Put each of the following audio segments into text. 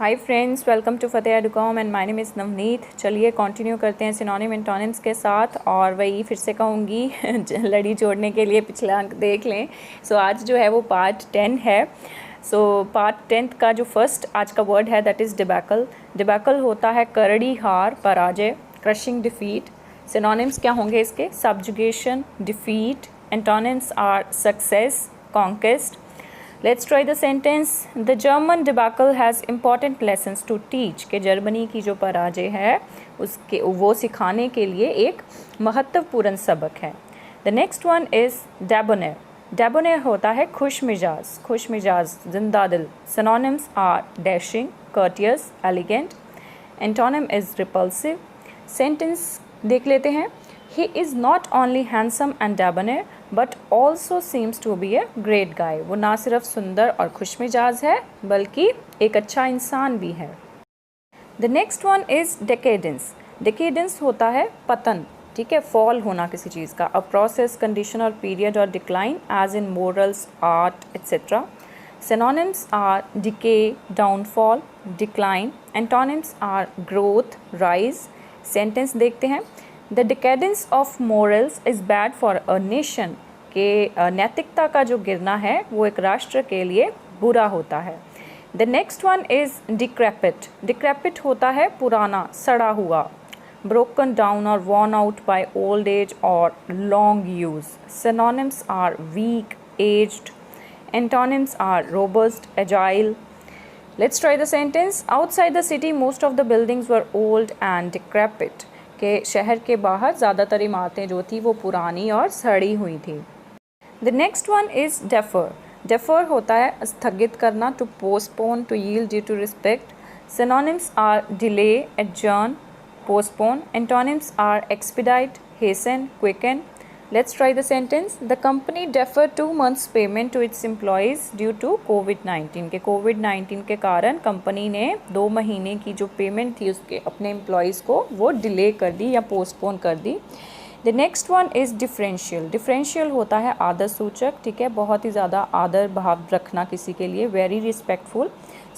Hi friends, welcome to फतेह.com and my name is Navneet. चलिए continue करते हैं सिनोनिम एंटोनिम्स के साथ। और वही फिर से कहूँगी लड़ी जोड़ने के लिए पिछला अंक देख लें। सो आज जो है वो पार्ट 10 है। सो पार्ट 10 का जो फर्स्ट आज का वर्ड है दैट इज़ डिबैकल। डिबैकल होता है करड़ी हार, पराजय, क्रशिंग, डिफीट। सिनोनिम्स क्या होंगे इसके? Subjugation, defeat. Antonyms are success, conquest. Let's try the sentence. The German debacle has important lessons to teach. कि जर्मनी की जो पराजय है उसके वो सिखाने के लिए एक महत्वपूर्ण सबक है। The next one is debonair. Debonair होता है खुश मिजाज, जिंदा दिल। Synonyms are dashing, courteous, elegant. Antonym is repulsive. Sentence देख लेते हैं। He is not only handsome and debonair but also seems to be a great guy. वो ना सिर्फ सुंदर और खुशमिजाज है बल्कि एक अच्छा इंसान भी है। The next one is decadence. Decadence होता है पतन, ठीक है, फॉल होना किसी चीज़ का। A process, condition or period or decline as in morals, art, etc. Synonyms are decay, downfall, decline. Antonyms are growth, rise. Sentence देखते हैं। The decadence of morals is bad for a nation. के नैतिकता का जो गिरना है वो एक राष्ट्र के लिए बुरा होता है। The next one is decrepit. Decrepit होता है पुराना, सड़ा हुआ। ब्रोकन डाउन और worn out by old age और long use. Synonyms are weak, aged. Antonyms are robust, agile. Let's try the sentence. Outside the city most of the buildings were old and decrepit. के शहर के बाहर ज़्यादातर इमारतें जो थी वो पुरानी और सड़ी हुई थी। The next one is defer. Defer होता है स्थगित करना, to postpone, to yield due to respect. Synonyms are delay, adjourn, postpone. Antonyms are expedite, hasten, quicken. Let's try the sentence. The company deferred 2 months payment to its employees due to COVID-19. के COVID-19 के कारण company ने 2 महीने की जो payment थी उसके अपने एम्प्लॉयज़ को वो डिले कर दी या पोस्टपोन कर दी। The next one is deferential. Deferential होता है आदर सूचक, ठीक है, बहुत ही ज़्यादा आदर भाव रखना किसी के लिए, very respectful.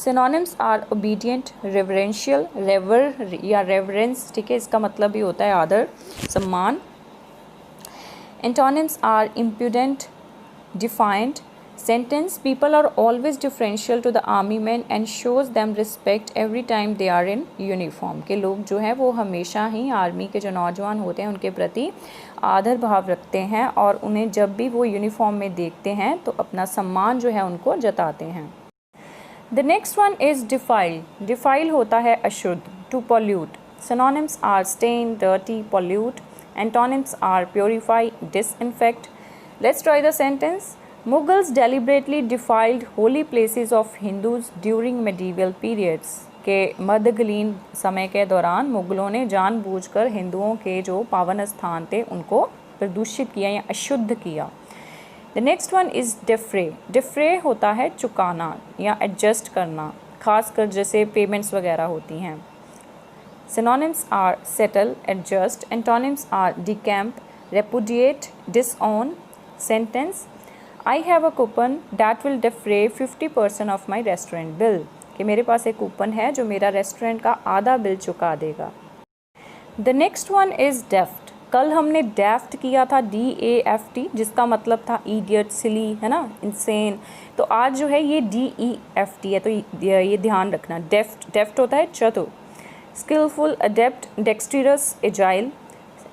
Synonyms are obedient, reverential, revere या रेवरेंस, ठीक है, इसका मतलब भी होता है आदर, सम्मान। Antonyms are impudent, defiant. Sentence: people are always differential to the army men and shows them respect every time they are in uniform. के लोग जो है वो हमेशा ही आर्मी के जो नौजवान होते हैं उनके प्रति आदर भाव रखते हैं और उन्हें जब भी वो यूनिफॉर्म में देखते हैं तो अपना सम्मान जो है उनको जताते हैं। The next one is defile. Defile होता है अशुद्ध, to pollute. Synonyms are stain, dirty, pollute. Antonyms are purify, disinfect. Let's try the sentence. Mughals deliberately defiled holy places of Hindus during medieval periods. के मध्यकालीन समय के दौरान मुगलों ने जानबूझकर हिंदुओं के जो पावन स्थान थे उनको प्रदूषित किया या अशुद्ध किया। The next one is defray. Defray होता है चुकाना या एडजस्ट करना, खासकर जैसे पेमेंट्स वगैरह होती हैं। Synonyms are settle, adjust. Antonyms are decamp, repudiate, disown. Sentence: I have a coupon that will defray 50% of my restaurant bill. कि मेरे पास एक कूपन है जो मेरा रेस्टोरेंट का आधा बिल चुका देगा। The next one is deft. कल हमने डेफ्ट किया था, DAFT, जिसका मतलब था इडियट, सिली, है ना, इंसेन। तो आज जो है ये DEFT है, तो ये ध्यान रखना। डेफ्ट होता है चतुर। Skillful, adept, dexterous, agile.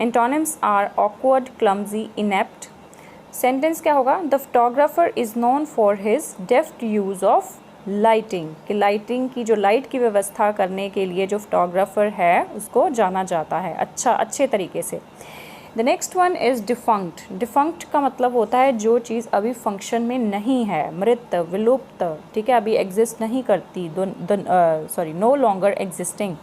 Antonyms are awkward, clumsy, inept. Sentence क्या होगा? The photographer is known for his deft use of lighting. कि लाइटिंग की जो लाइट की व्यवस्था करने के लिए जो फोटोग्राफर है उसको जाना जाता है अच्छे तरीके से। The next one is defunct. Defunct का मतलब होता है जो चीज़ अभी फंक्शन में नहीं है, मृत, विलुप्त, ठीक है, अभी एग्जिस्ट नहीं करती, no longer existing.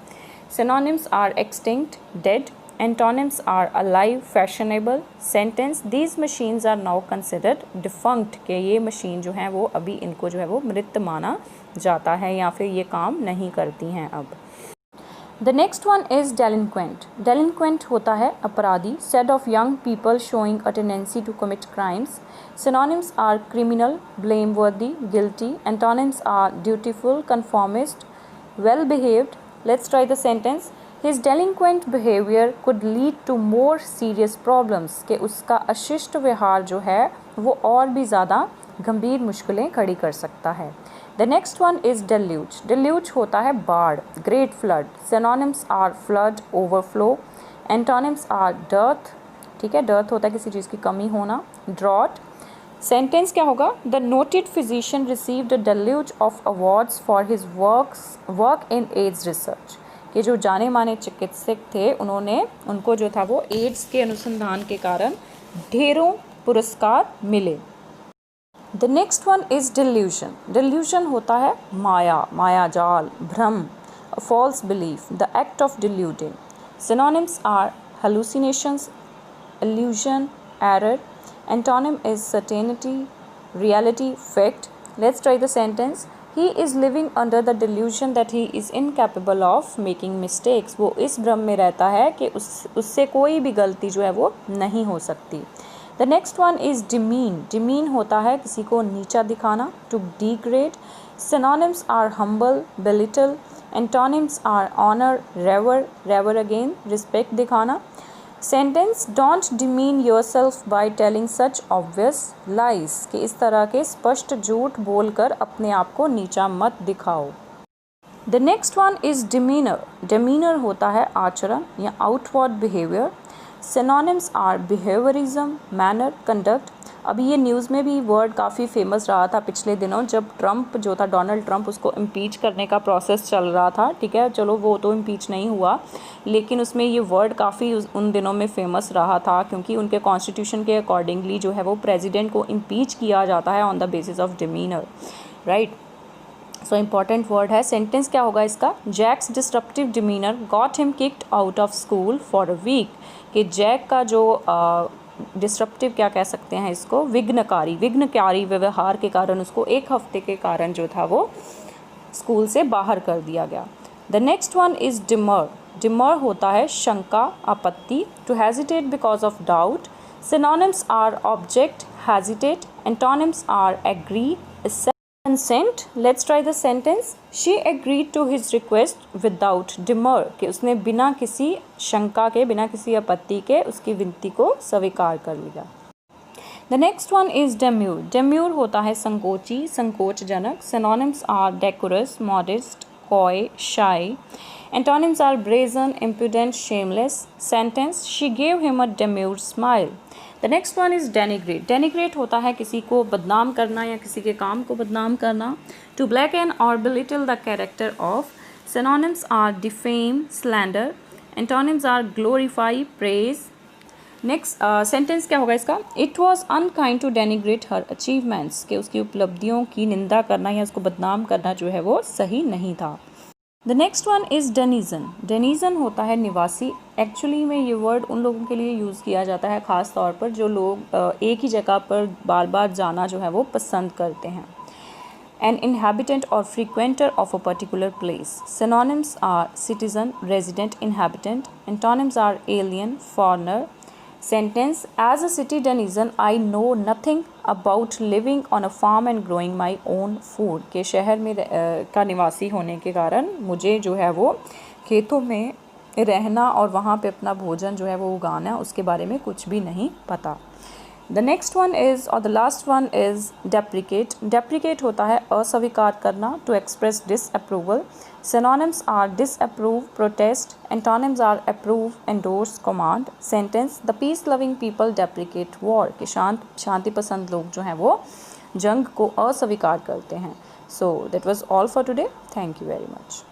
Synonyms are extinct, dead. Antonyms are alive, fashionable. Sentence: these machines are now considered defunct. कि ये मशीन जो है वो अभी इनको जो है वो मृत माना जाता है या फिर ये काम नहीं करती हैं अब। The next one is delinquent. Delinquent होता है अपराधी, said of young people showing a tendency to commit crimes. Synonyms are criminal, blameworthy, guilty. Antonyms are dutiful, conformist, well behaved. Let's try the sentence. His delinquent behavior could lead to more serious problems. कि उसका अशिष्ट व्यवहार जो है वो और भी ज़्यादा गंभीर मुश्किलें खड़ी कर सकता है. The next one is deluge. Deluge होता है बाढ़, great flood. Synonyms are flood, overflow. Antonyms are dearth. ठीक है, dearth होता है किसी चीज़ की कमी होना. Drought. सेंटेंस क्या होगा? The noted physician received a deluge of awards for his work in ads research. कि जो जाने माने चिकित्सक थे उनको जो था वो एड्स के अनुसंधान के कारण ढेरों पुरस्कार मिले. The next one is delusion. Delusion होता है माया, मायाजाल, भ्रम, a false belief, the act of deluding. Synonyms are hallucinations, illusion, error. Antonym is certainty, reality, fact. Let's try the sentence. He is living under the delusion that he is incapable of making mistakes. वो इस भ्रम में रहता है कि उससे कोई भी गलती जो है वो नहीं हो सकती. The next one is demean. Demean होता है किसी को नीचा दिखाना, to degrade. Synonyms are humble, belittle. Antonyms are honor, revere, revere again, respect दिखाना. Sentence don't demean yourself by telling such obvious lies. कि इस तरह के स्पष्ट झूठ बोलकर अपने आप को नीचा मत दिखाओ. The next one is demeanour. Demeanour होता है आचरण या outward behaviour. Synonyms are behaviourism, manner, conduct. अभी ये न्यूज़ में भी वर्ड काफ़ी फेमस रहा था पिछले दिनों, जब ट्रंप जो था डोनाल्ड ट्रंप, उसको इम्पीच करने का प्रोसेस चल रहा था. ठीक है, चलो वो तो इम्पीच नहीं हुआ, लेकिन उसमें ये वर्ड काफ़ी उन दिनों में फेमस रहा था क्योंकि उनके कॉन्स्टिट्यूशन के अकॉर्डिंगली जो है वो प्रेसिडेंट को इम्पीच किया जाता है on the basis of demeanour. Right, so important word है. सेंटेंस क्या होगा इसका? Jack's disruptive demeanour got him kicked out of school for a week. कि जैक का जो डिस्ट्रप्टिव क्या कह सकते हैं इसको, विघ्नकारी व्यवहार के कारण उसको एक हफ्ते के कारण जो था वो स्कूल से बाहर कर दिया गया. The next one is demur. Demur होता है शंका, आपत्ति, to hesitate because of doubt. Synonyms are object, hesitate. Antonyms are agree, consent. Let's try the sentence. She agreed to his request without demur. कि उसने बिना किसी शंका के, बिना किसी आपत्ति के उसकी विनती को स्वीकार कर लिया. The next one is demure. Demure होता है संकोची, संकोचजनक. Synonyms are decorous, modest, coy, shy. Antonyms are brazen, impudent, shameless. Sentence. She gave him a demure smile. The next one is denigrate. Denigrate होता है किसी को बदनाम करना या किसी के काम को बदनाम करना. टू ब्लैकन और belittle the character of. Synonyms are defame, slander. Antonyms are glorify, praise. Next sentence क्या होगा इसका? It was unkind to denigrate her achievements. कि उसकी उपलब्धियों की निंदा करना या उसको बदनाम करना जो है वो सही नहीं था. The next one is denizen. Denizen होता है निवासी. एक्चुअली में ये वर्ड उन लोगों के लिए यूज़ किया जाता है ख़ास तौर पर जो लोग एक ही जगह पर बार बार जाना जो है वो पसंद करते हैं. एन इनहेबिटेंट और frequenter of a particular place. Synonyms are citizen, resident, inhabitant. Antonyms are alien, foreigner. Sentence. As a city denizen I know nothing about living on a farm and growing my own food. के शहर में का निवासी होने के कारण मुझे जो है वो खेतों में रहना और वहाँ पे अपना भोजन जो है वो उगाना, उसके बारे में कुछ भी नहीं पता. द नेक्स्ट वन इज़ और the last one is deprecate. Deprecate होता है अस्वीकार करना, to express disapproval. Synonyms are disapprove, protest. Antonyms are approve, endorse, command. Sentence. The peace loving people deprecate war. के शांति पसंद लोग जो हैं वो जंग को अस्वीकार करते हैं. So that was all for today. Thank you very much.